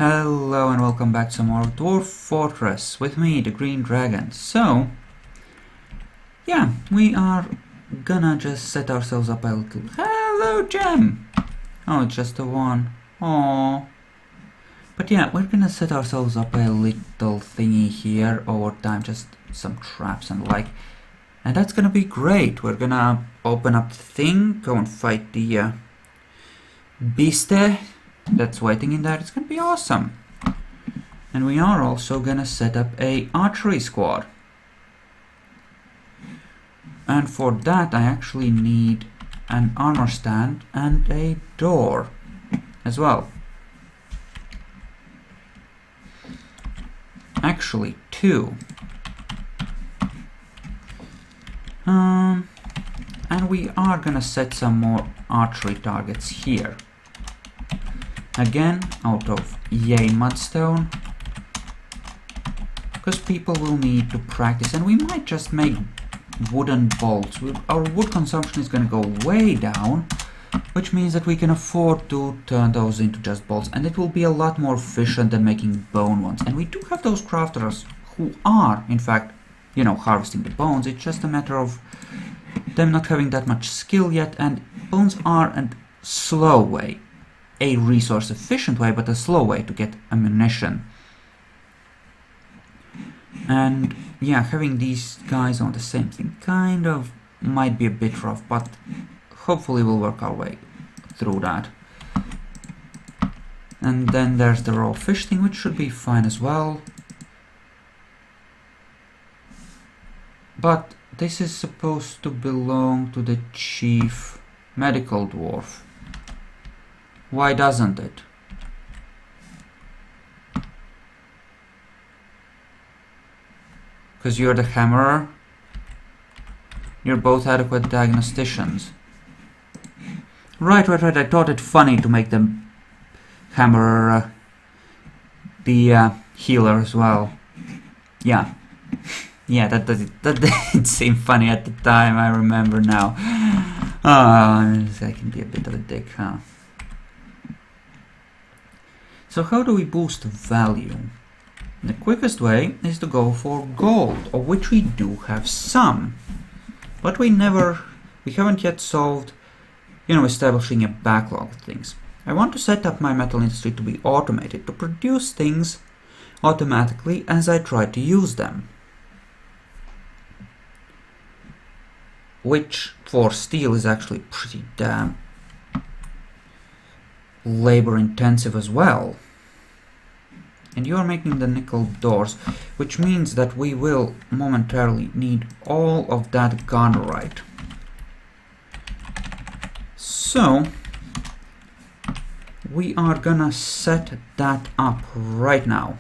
Hello and welcome back to more Dwarf Fortress with me, the Green Dragon. So, yeah, we are gonna just set ourselves up a little... Hello, Gem! Oh, it's just the one. Aww. But yeah, we're gonna set ourselves up a little thingy here over time, just some traps and like. And that's gonna be great. We're gonna open up the thing, go and fight the beast that's waiting in there. It's gonna be awesome. And we are also gonna set up a archery squad. And for that I actually need an armor stand and a door as well. Actually two. And we are gonna set some more archery targets here. Again, out of yay mudstone, because people will need to practice, and we might just make wooden bolts. Our wood consumption is going to go way down, which means that we can afford to turn those into just bolts, and it will be a lot more efficient than making bone ones. And we do have those crafters who are, in fact, you know, harvesting the bones. It's just a matter of them not having that much skill yet, and bones are a slow way. A resource efficient way, but a slow way to get ammunition. And yeah, having these guys on the same thing kind of might be a bit rough, but hopefully we'll work our way through that. And then there's the raw fish thing, which should be fine as well. But this is supposed to belong to the chief medical dwarf. Why doesn't it? Because you're the hammerer? You're both adequate diagnosticians. Right. I thought it funny to make the hammerer the healer as well. Yeah. Yeah, that didn't seem funny at the time, I remember now. I can be a bit of a dick, huh? So how do we boost value? The quickest way is to go for gold, of which we do have some. But we haven't yet solved, establishing a backlog of things. I want to set up my metal industry to be automated, to produce things automatically as I try to use them. Which, for steel, is actually pretty damn labor intensive as well. And you are making the nickel doors, which means that we will momentarily need all of that garnerite. So we are gonna set that up right now.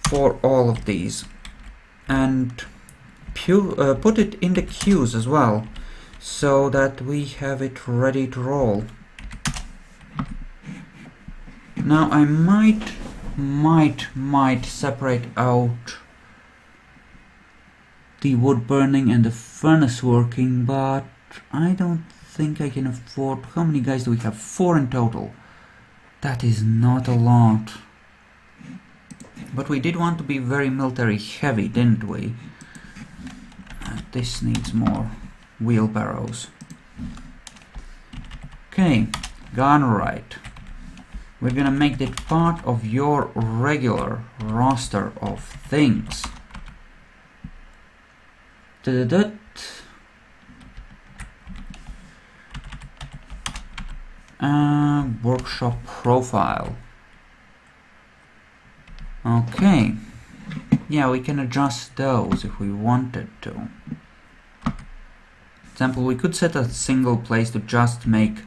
For all of these, and put it in the queues as well, so that we have it ready to roll. Now I might separate out the wood burning and the furnace working, but I don't think I can afford. How many guys do we have? 4 in total. That is not a lot. But we did want to be very military heavy, didn't we? This needs more wheelbarrows. Okay, garnerite. We're gonna make it part of your regular roster of things. Workshop profile. Okay. Yeah, we can adjust those if we wanted to. For example, we could set a single place to just make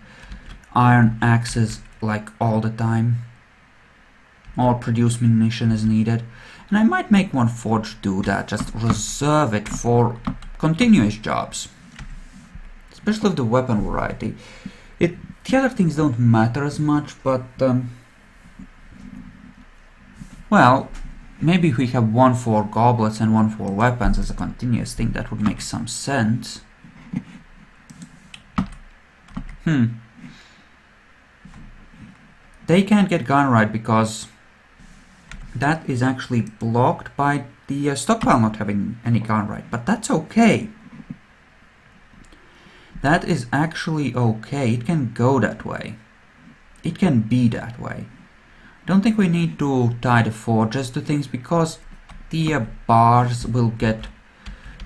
iron axes like all the time, or produce munition as needed. And I might make one forge do that, just reserve it for continuous jobs, especially with the weapon variety. The other things don't matter as much, but well, maybe if we have one for goblets and one for weapons as a continuous thing, that would make some sense. They can't get gun right because that is actually blocked by the stockpile not having any gun right, but that's okay. That is actually okay. It can go that way. It can be that way. I don't think we need to tie the forges to things because the bars will get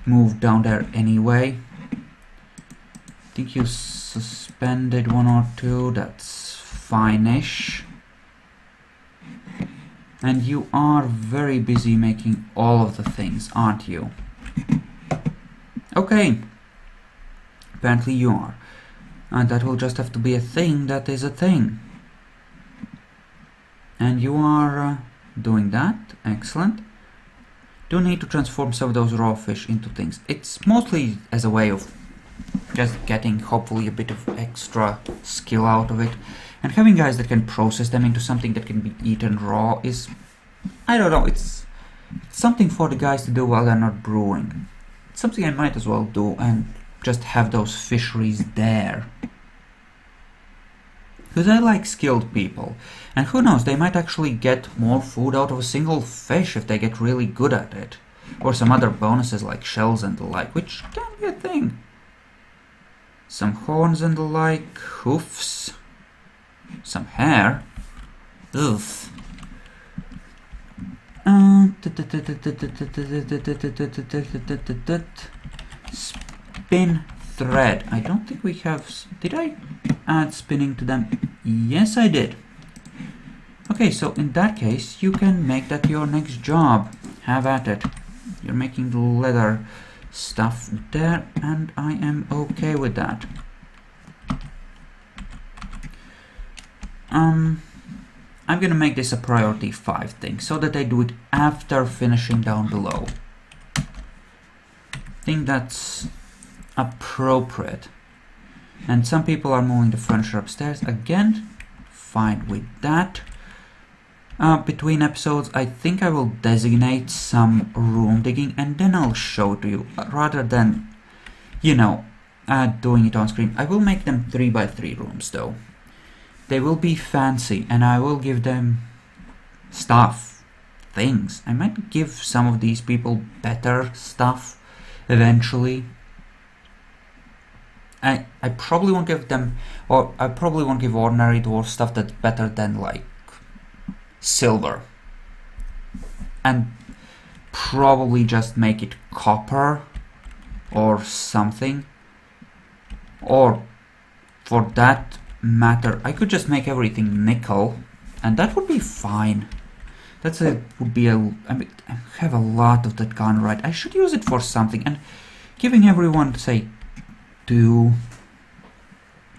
moved down there anyway. I think you suspended one or two. That's fine-ish. And you are very busy making all of the things, aren't you? Okay. Apparently you are. And that will just have to be a thing that is a thing. And you are doing that. Excellent. Do need to transform some of those raw fish into things. It's mostly as a way of just getting hopefully a bit of extra skill out of it. And having guys that can process them into something that can be eaten raw is, I don't know, it's something for the guys to do while they're not brewing. It's something I might as well do and just have those fisheries there. Because I like skilled people. And who knows, they might actually get more food out of a single fish if they get really good at it. Or some other bonuses like shells and the like, which can be a thing. Some horns and the like, hoofs, some hair. Ugh. Spin thread. I don't think we have... Did I add spinning to them? Yes, I did. Okay, so in that case, you can make that your next job. Have at it. You're making the leather stuff there, and I am okay with that. I'm gonna make this a priority 5 thing, so that I do it after finishing down below. I think that's appropriate. And some people are moving the furniture upstairs. Again, fine with that. Between episodes, I think I will designate some room digging and then I'll show it to you, rather than, you know, doing it on screen. I will make them 3x3 rooms though. They will be fancy and I will give them stuff, things. I might give some of these people better stuff eventually. I probably won't give them, or I probably won't give ordinary dwarf stuff that's better than like silver, and probably just make it copper or something, or for that matter I could just make everything nickel and that would be fine. That's a would be a I mean, I have a lot of that gun right. I should use it for something, and giving everyone, say, 2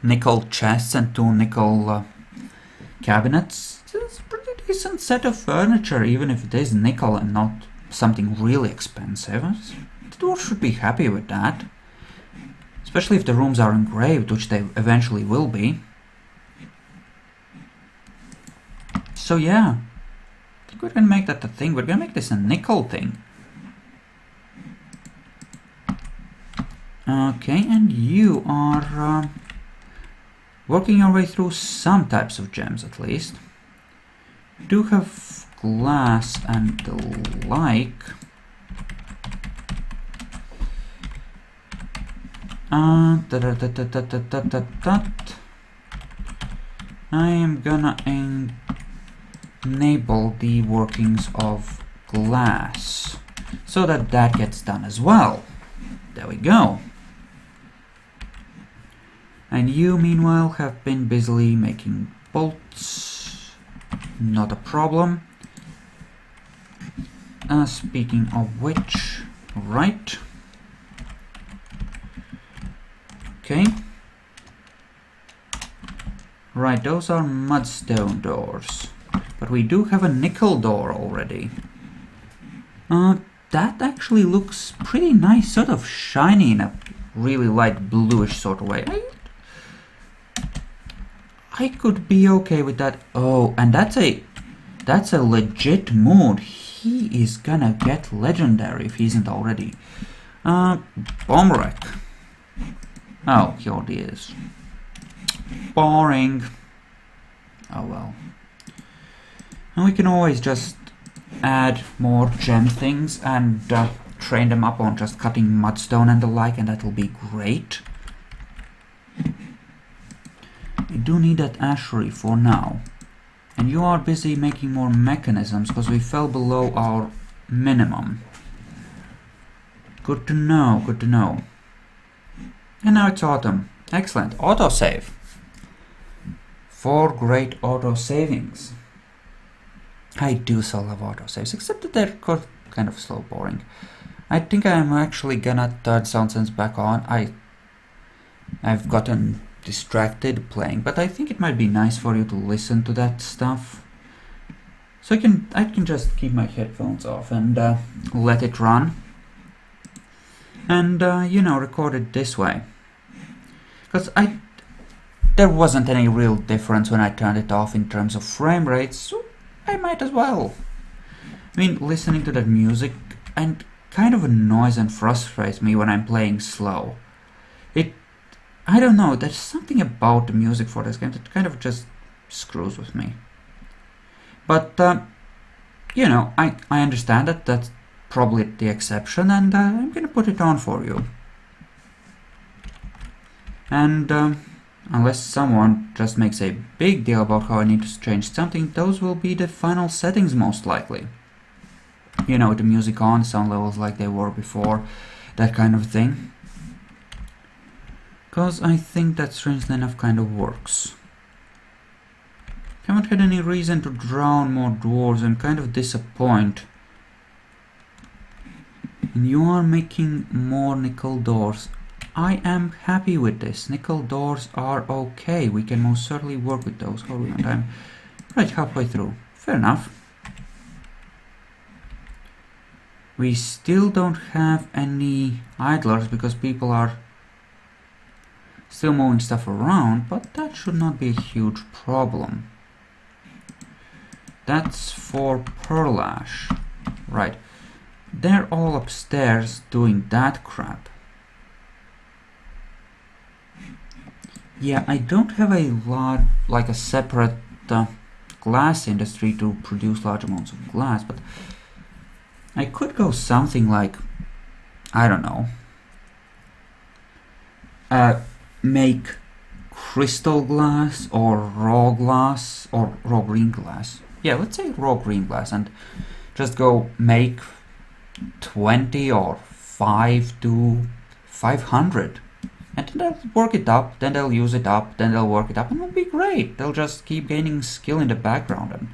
nickel chests and 2 nickel cabinets. It's a pretty decent set of furniture, even if it is nickel and not something really expensive. The dwarves should be happy with that. Especially if the rooms are engraved, which they eventually will be. So yeah, I think we're gonna make that a thing. We're gonna make this a nickel thing. Okay, and you are working your way through some types of gems at least. You do have glass and the like. I am gonna enable the workings of glass so that that gets done as well. There we go. And you, meanwhile, have been busily making bolts. Not a problem. Speaking of which, right. Okay. Right, those are mudstone doors. But we do have a nickel door already. That actually looks pretty nice, sort of shiny in a really light bluish sort of way. I could be okay with that. Oh, and that's a legit mood. He is gonna get legendary if he isn't already. Bomb wreck. Oh, here he is. Boring. Oh well. And we can always just add more gem things and train them up on just cutting mudstone and the like, and that'll be great. We do need that ashery for now. And you are busy making more mechanisms because we fell below our minimum. Good to know, good to know. And now it's autumn. Excellent. Autosave. 4 great auto savings. I do so love autosaves, except that they're kind of slow, boring. I think I'm actually gonna turn Soundsense back on. I've gotten distracted playing, but I think it might be nice for you to listen to that stuff. So I can just keep my headphones off and let it run. And, you know, record it this way. Because there wasn't any real difference when I turned it off in terms of frame rates, so I might as well. I mean, listening to that music and kind of annoys and frustrates me when I'm playing slow. I don't know, there's something about the music for this game that kind of just screws with me. But, you know, I understand that that's probably the exception, and I'm gonna put it on for you. And unless someone just makes a big deal about how I need to change something, those will be the final settings most likely. You know, the music on, sound levels like they were before, that kind of thing. Because I think that strangely enough kind of works. Haven't had any reason to drown more dwarves and kind of disappoint. And you are making more nickel doors. I am happy with this. Nickel doors are okay. We can most certainly work with those. How are we on time? Right, halfway through. Fair enough. We still don't have any idlers because people are still moving stuff around, but that should not be a huge problem. That's for Pearl Ash. Right. They're all upstairs doing that crap. Yeah, I don't have a lot, like a separate glass industry to produce large amounts of glass, but I could go something like, I don't know, make crystal glass or raw glass or raw green glass. Yeah, let's say raw green glass, and just go make 20 or 5 to 500. And then they'll work it up, then they'll use it up, then they'll work it up, and it'll be great. They'll just keep gaining skill in the background and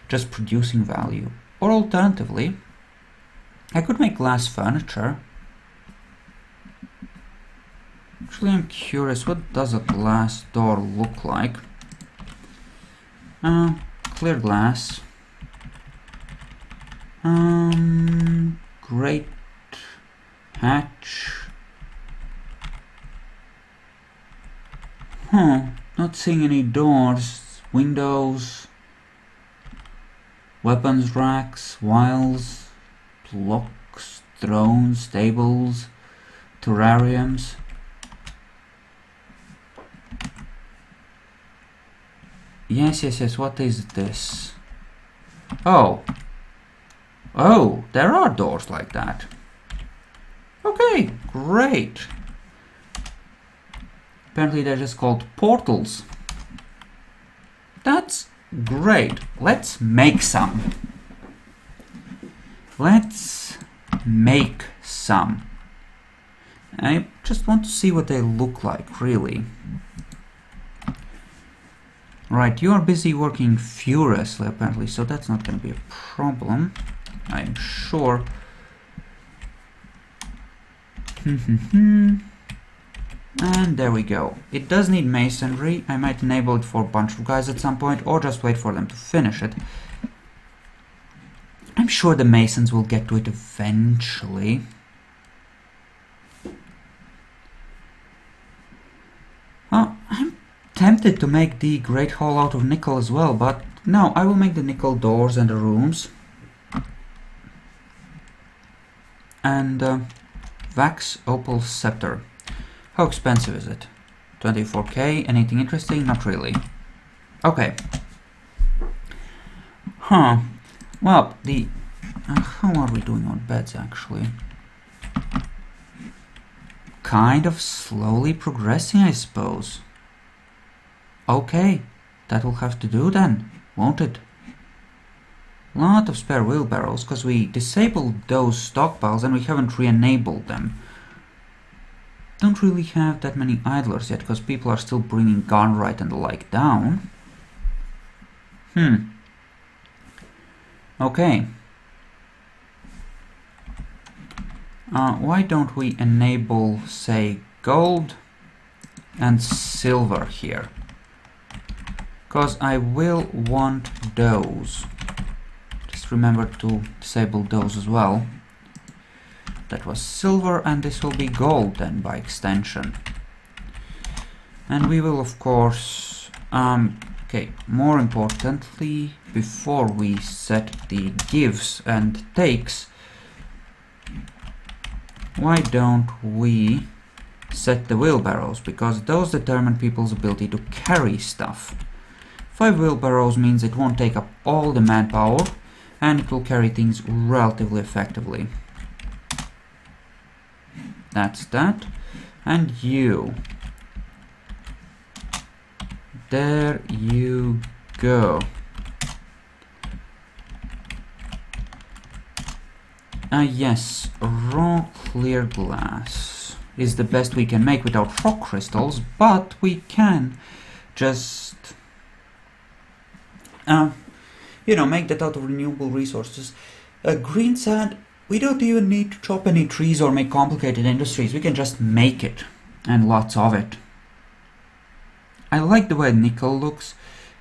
just producing value. Or alternatively, I could make glass furniture. Actually, I'm curious, what does a glass door look like? Clear glass. Great hatch. Not seeing any doors, windows, weapons racks, vials, blocks, thrones, tables, terrariums. Yes, what is this? Oh, there are doors like that. Okay, great. Apparently they're just called portals. That's great. Let's make some. Let's make some. I just want to see what they look like, really. Right, you are busy working furiously, apparently, so that's not going to be a problem, I'm sure. And there we go. It does need masonry. I might enable it for a bunch of guys at some point, or just wait for them to finish it. I'm sure the masons will get to it eventually. Well, I'm tempted to make the Great Hall out of nickel as well, but no, I will make the nickel doors and the rooms. And Vax Opal Scepter. How expensive is it? 24k. Anything interesting? Not really. Okay. Huh. Well, the... how are we doing on beds, actually? Kind of slowly progressing, I suppose. Okay. That will have to do then, won't it? Lot of spare wheelbarrows, because we disabled those stockpiles and we haven't re-enabled them. Don't really have that many idlers yet, because people are still bringing garnrite and the like down. Okay. Why don't we enable, say, gold and silver here? Because I will want those. Just remember to disable those as well. That was silver, and this will be gold then by extension. And we will, of course, okay, more importantly, before we set the gives and takes, why don't we set the wheelbarrows? Because those determine people's ability to carry stuff. 5 wheelbarrows means it won't take up all the manpower, and it will carry things relatively effectively. That's that. And you. There you go. Yes, raw clear glass is the best we can make without rock crystals, but we can just, you know, make that out of renewable resources. Green sand, we don't even need to chop any trees or make complicated industries. We can just make it, and lots of it. I like the way nickel looks,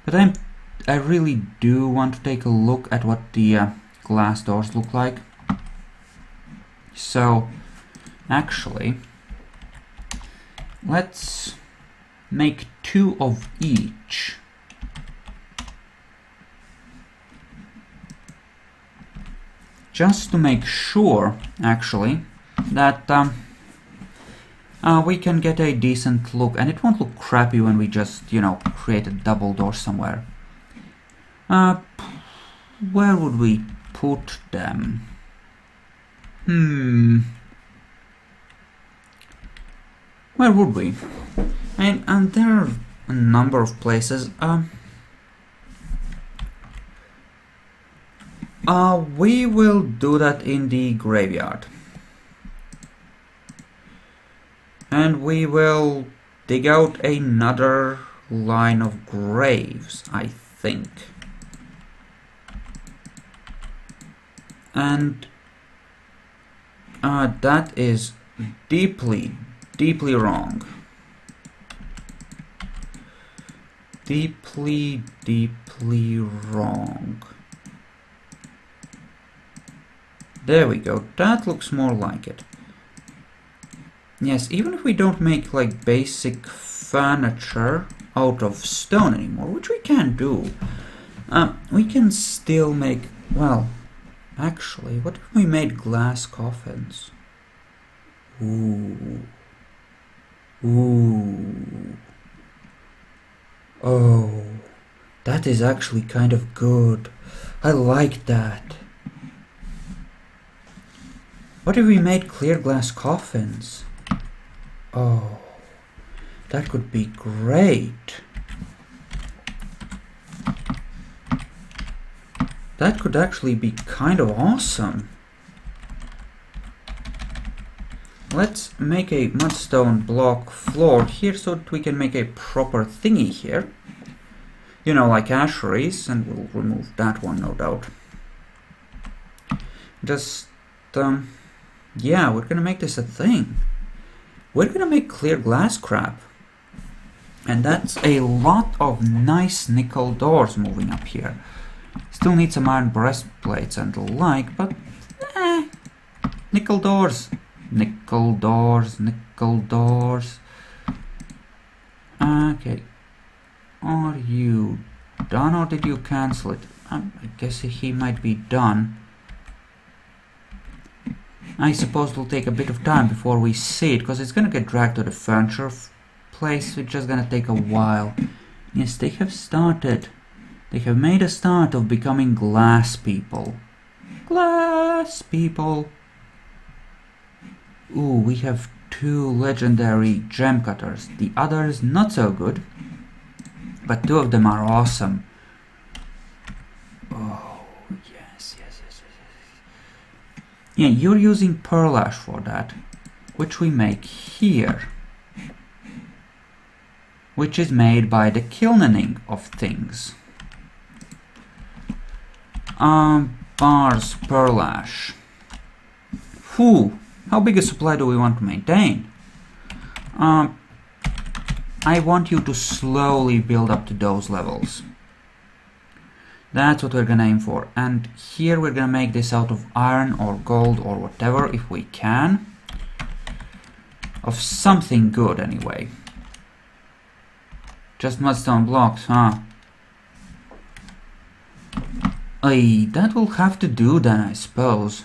but I really do want to take a look at what the glass doors look like. So, actually, let's make 2 of each. Just to make sure, actually, that we can get a decent look, and it won't look crappy when we just, you know, create a double door somewhere. Where would we put them? Where would we? And there are a number of places. We will do that in the graveyard. And we will dig out another line of graves, I think. And that is deeply, deeply wrong. Deeply, deeply wrong. There we go. That looks more like it. Yes, even if we don't make like basic furniture out of stone anymore, which we can do, we can still make, well, actually, what if we made glass coffins? Ooh. Ooh. Oh, that is actually kind of good. I like that. What if we made clear glass coffins? Oh, that could be great. That could actually be kind of awesome. Let's make a mudstone block floor here so that we can make a proper thingy here. You know, like asheries, and we'll remove that one, no doubt. Just, yeah, we're gonna make this a thing. We're gonna make clear glass crap. And that's a lot of nice nickel doors moving up here. Still need some iron breastplates and the like, but nickel doors. Nickel doors, nickel doors. Okay. Are you done or did you cancel it? I guess he might be done. I suppose it'll take a bit of time before we see it, because it's gonna get dragged to the furniture place, it's just gonna take a while. Yes, they have started. They have made a start of becoming glass people. Glass people. Ooh, we have 2 legendary gem cutters. The others not so good, but 2 of them are awesome. Oh, yes. Yeah, you're using pearl ash for that, which we make here, which is made by the kilning of things. Bars, pearl ash. Whew, how big a supply do we want to maintain? I want you to slowly build up to those levels. That's what we're gonna aim for. And here we're gonna make this out of iron or gold or whatever, if we can. Of something good, anyway. Just mudstone blocks, huh? That will have to do then, I suppose.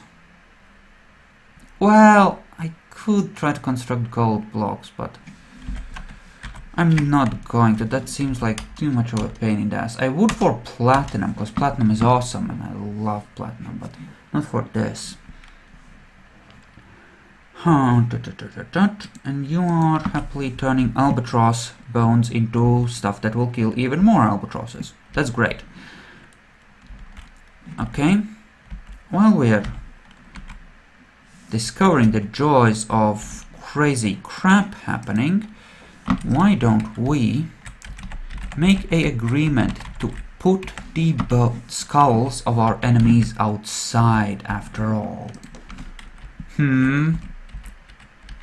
Well, I could try to construct gold blocks, but I'm not going to. That seems like too much of a pain in the ass. I would for platinum, because platinum is awesome and I love platinum, but not for this. And you are happily turning albatross bones into stuff that will kill even more albatrosses. That's great. Okay, while we're discovering the joys of crazy crap happening, why don't we make an agreement to put the skulls of our enemies outside after all?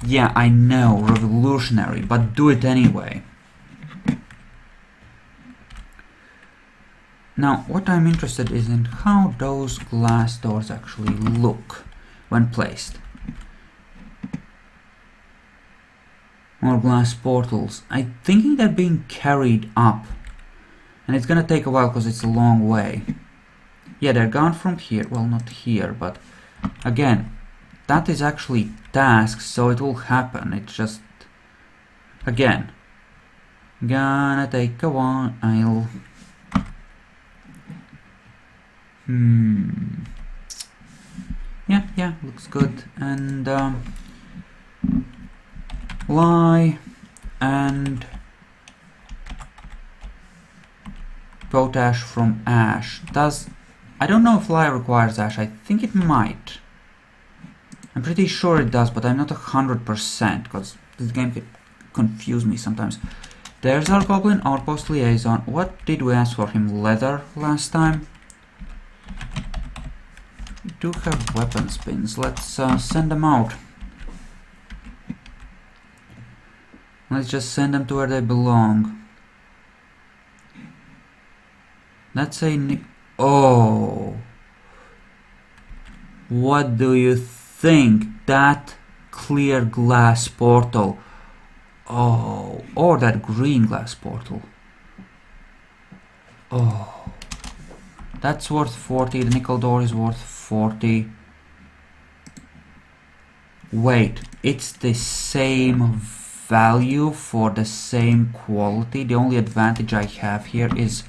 Yeah, I know, revolutionary, but do it anyway. Now, what I'm interested is in how those glass doors actually look when placed. More glass portals. I'm thinking they're being carried up. And it's gonna take a while because it's a long way. Yeah, they're gone from here. Well, not here, but again, that is actually tasks, so it will happen. It's just, again, gonna take a while. Yeah, looks good. And lye and potash from ash. I don't know if lye requires ash. I think it might. I'm pretty sure it does, but I'm not 100% because this game can confuse me sometimes. There's our goblin outpost liaison. What did we ask for him? Leather last time? We do have weapon spins. Let's send them out. Let's just send them to where they belong. That's a... Oh! What do you think? That clear glass portal. Oh, or that green glass portal. Oh. That's worth 40. The nickel door is worth 40. Wait, it's the same value for the same quality. The only advantage I have here is...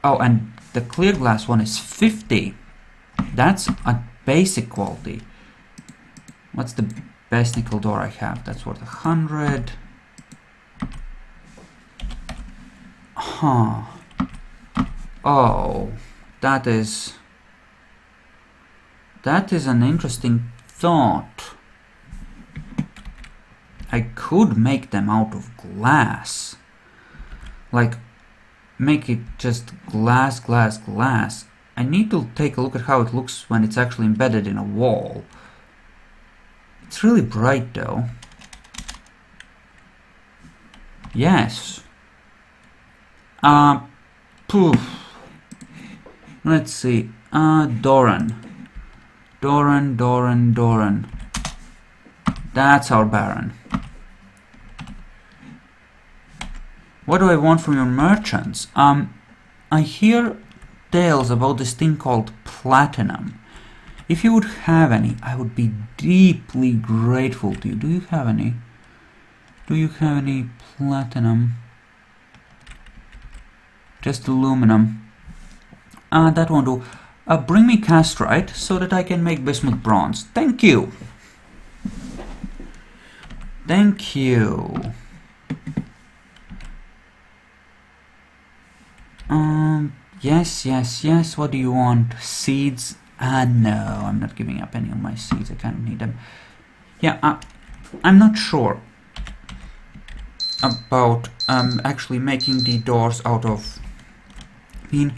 Oh, and the clear glass one is 50. That's a basic quality. What's the best nickel door I have? That's worth 100. Huh. Oh, that is an interesting thought. I could make them out of glass. Like, make it just glass, glass, glass. I need to take a look at how it looks when it's actually embedded in a wall. It's really bright though. Yes. Poof. Let's see. Doran. Doran. That's our Baron. What do I want from your merchants? I hear tales about this thing called platinum. If you would have any, I would be deeply grateful to you. Do you have any? Do you have any platinum? Just aluminum. That won't do. Bring me castrite so that I can make bismuth bronze. Thank you. Thank you. Yes, yes, yes. What do you want? Seeds? No, I'm not giving up any of my seeds. I kind of need them. Yeah, I'm not sure about actually making the doors out of... I mean,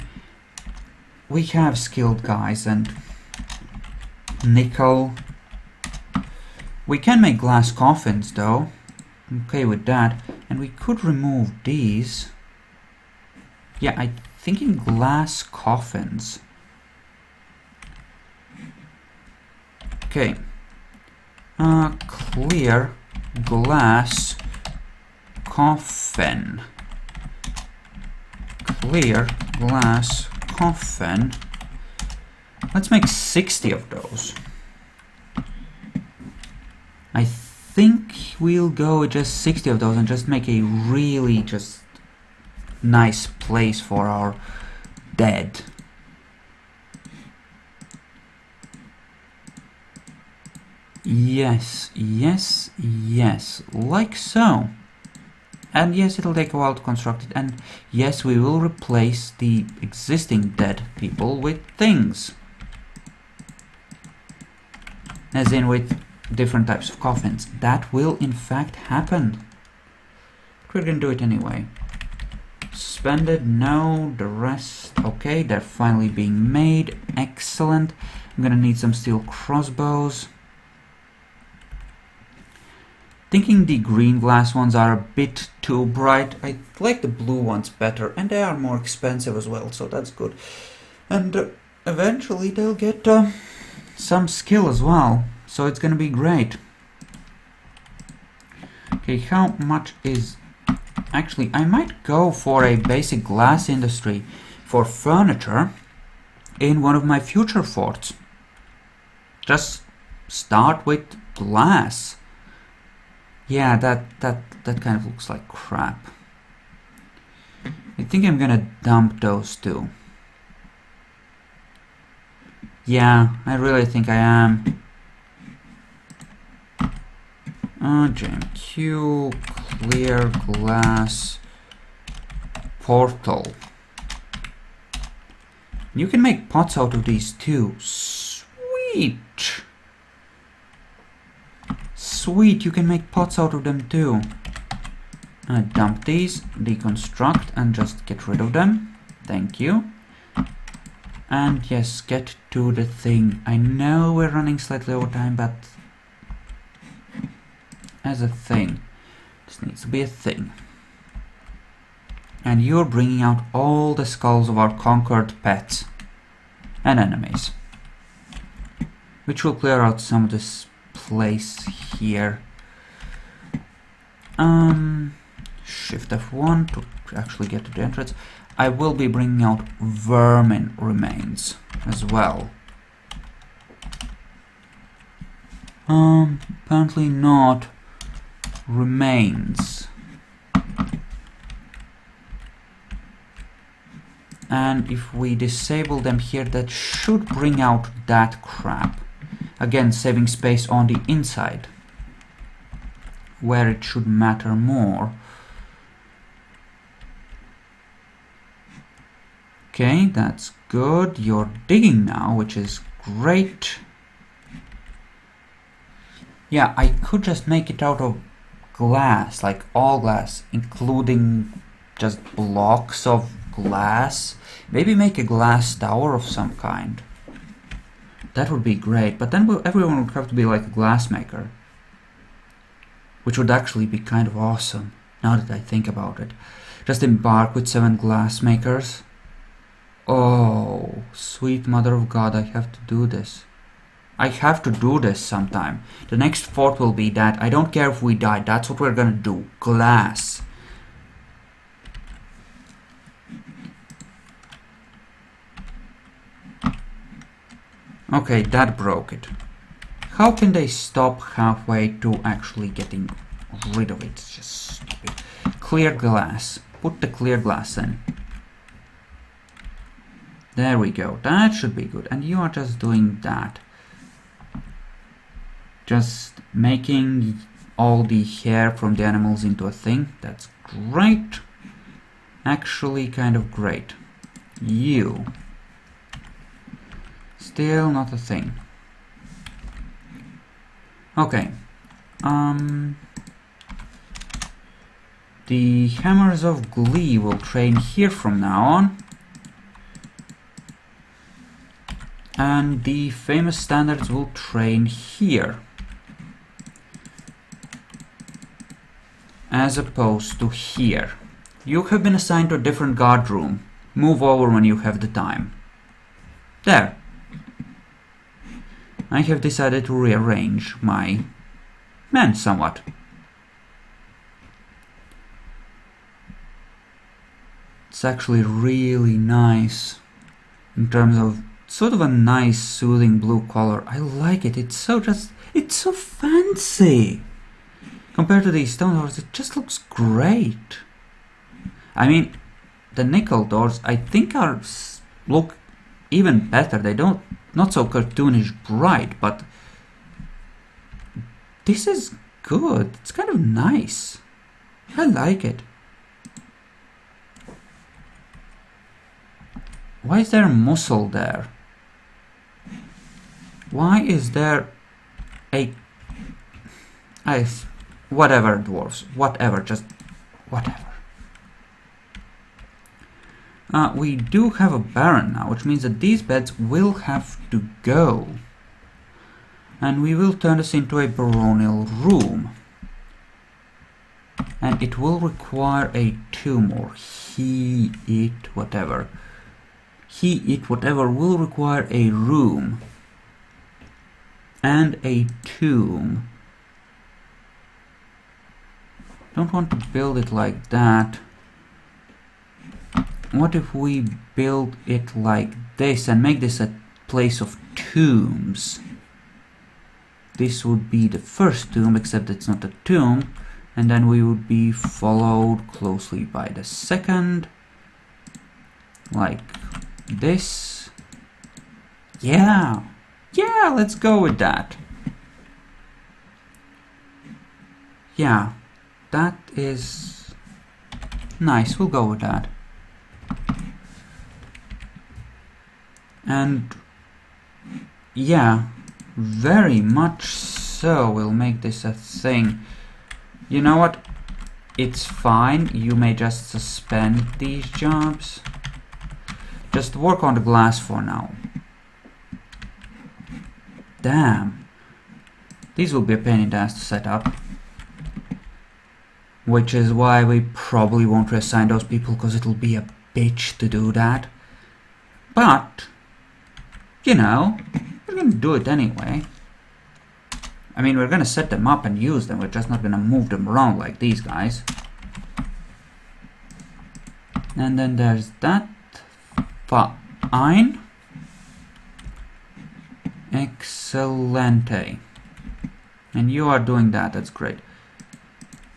we have skilled guys and nickel. We can make glass coffins though. I'm okay with that. And we could remove these. Yeah, I'm thinking glass coffins. Okay. Clear glass coffin. Clear glass coffin. Let's make 60 of those. I think we'll go with just 60 of those and just make a really just nice place for our dead. Yes, yes, yes, like so. And yes, it'll take a while to construct it, and yes, we will replace the existing dead people with things. As in with different types of coffins. That will in fact happen. We're gonna do it anyway. Suspended, no, the rest, okay, they're finally being made, excellent. I'm gonna need some steel crossbows. Thinking the green glass ones are a bit too bright. I like the blue ones better, and they are more expensive as well, so that's good. And eventually they'll get some skill as well, so it's gonna be great. Okay, how much is... Actually, I might go for a basic glass industry for furniture in one of my future forts. Just start with glass. Yeah, that kind of looks like crap. I think I'm gonna dump those two. Yeah, I really think I am. JMQ, clear glass portal. You can make pots out of these too. Sweet! Sweet, you can make pots out of them too. Dump these, deconstruct, and just get rid of them. Thank you. And yes, get to the thing. I know we're running slightly over time, but as a thing, this needs to be a thing. And you're bringing out all the skulls of our conquered pets and enemies, which will clear out some of this place here. Shift F1 to actually get to the entrance. I will be bringing out vermin remains as well. Apparently not remains. And if we disable them here, that should bring out that crap. Again, saving space on the inside, where it should matter more. Okay, that's good. You're digging now, which is great. Yeah, I could just make it out of glass, like all glass, including just blocks of glass. Maybe make a glass tower of some kind. That would be great, but then everyone would have to be like a glassmaker, which would actually be kind of awesome, now that I think about it. Just embark with 7 glassmakers. Oh, sweet mother of God, I have to do this. I have to do this sometime. The next fort will be that. I don't care if we die, that's what we're gonna do. Glass. Okay, that broke it. How can they stop halfway to actually getting rid of it. It's just stupid. Clear glass. Put the clear glass in. There we go. That should be good. And you are just doing that. Just making all the hair from the animals into a thing. That's great. Actually, kind of great. You. Still not a thing. Okay. The Hammers of Glee will train here from now on. And the Famous Standards will train here. As opposed to here. You have been assigned to a different guard room. Move over when you have the time. There. I have decided to rearrange my men somewhat. It's actually really nice in terms of sort of a nice soothing blue color. I like it. It's so fancy. Compared to these stone doors, it just looks great. I mean, the nickel doors I think look even better. They not so cartoonish bright, but this is good. It's kind of nice. I like it. Why is there a mussel there? Why is there whatever, dwarves. Whatever, just whatever. We do have a baron now, which means that these beds will have to go. And we will turn this into a baronial room. And it will require a tomb, or he, it, whatever. He, it, whatever will require a room. And a tomb. Don't want to build it like that. What if we build it like this and make this a place of tombs? This would be the first tomb, except it's not a tomb, and then we would be followed closely by the second, like this. Yeah, let's go with that. Yeah, that is nice, we'll go with that. And yeah, very much so, we'll make this a thing. You know what? It's fine, you may just suspend these jobs. Just work on the glass for now. Damn. These will be a pain in the ass to set up. Which is why we probably won't reassign those people, because it'll be a bitch to do that. But, you know, we're gonna do it anyway. I mean, we're gonna set them up and use them, we're just not gonna move them around like these guys. And then there's that. Fine. Excellente. And you are doing that, that's great.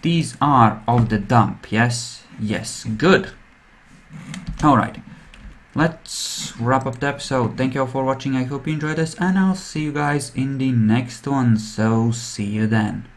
These are of the dump, yes? Yes, good. Alright. Let's wrap up the episode. Thank you all for watching. I hope you enjoyed this, and I'll see you guys in the next one. So, see you then.